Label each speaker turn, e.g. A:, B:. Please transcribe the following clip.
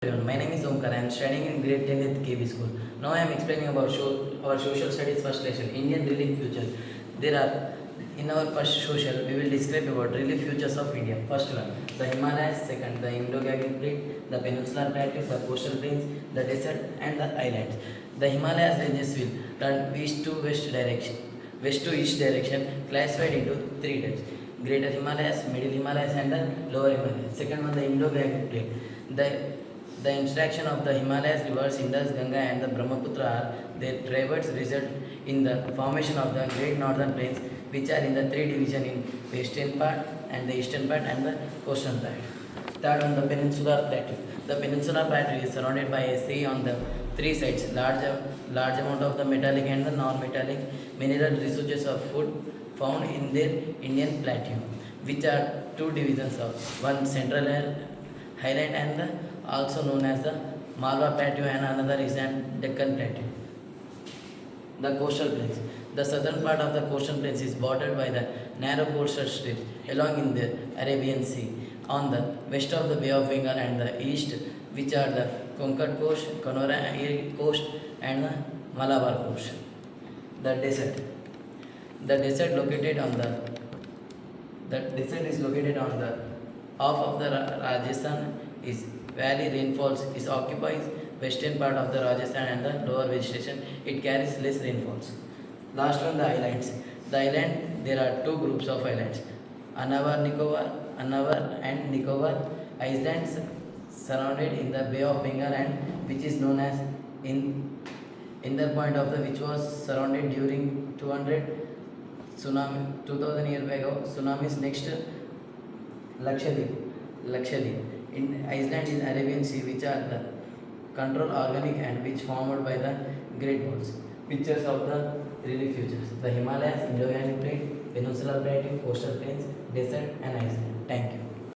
A: Everyone, my name is Omkar. I am studying in grade 10 at KB School. Now I am explaining about our social studies first lesson, Indian relief future. There are, in our first social, we will describe about relief futures of India. First one, the Himalayas. Second, the Indo-Gangetic Plate, the Peninsular Plateau, the coastal plains, the desert, and the islands. The Himalayas ranges will turn west to east direction, classified into three types: Greater Himalayas, Middle Himalayas, and the Lower Himalayas. Second one, the Indo-Gangetic Plate. The interaction of the Himalayas rivers Indus, Ganga and the Brahmaputra are their tributes result in the formation of the Great Northern Plains, which are in the three divisions in western part and the eastern part and the coastal part. Third on the Peninsular Plateau. The Peninsular Plateau is surrounded by a sea on the three sides. Large amount of the metallic and the non-metallic mineral resources of food found in their Indian Plateau, which are two divisions of one central highland and the also known as the Malwa Plateau and another is an Deccan Plateau. The coastal plains. The southern part of the coastal plains is bordered by the narrow coastal strips along in the Arabian Sea. On the west of the Bay of Bengal and the east, which are the Konkan coast, Kanora coast, and the Malabar coast. The desert. The desert located on the desert is located on the half of the Rajasthan is valley rainfalls is occupies western part of the Rajasthan and the lower vegetation. It carries less rainfalls. Last one, the islands. The island, there are two groups of islands: Annavar and Nicobar Islands, surrounded in the Bay of Bengal and which is known as in the point of the which was surrounded during 200 tsunami 2000 years ago tsunamis. Next, Lakshadweep. In Iceland is Arabian Sea, which are the control organic and which formed by the Great Walls. Pictures of the relief features: the Himalayas, Indo-Gangetic Plate, Peninsular Plateau, coastal plains, desert, and Iceland. Thank you.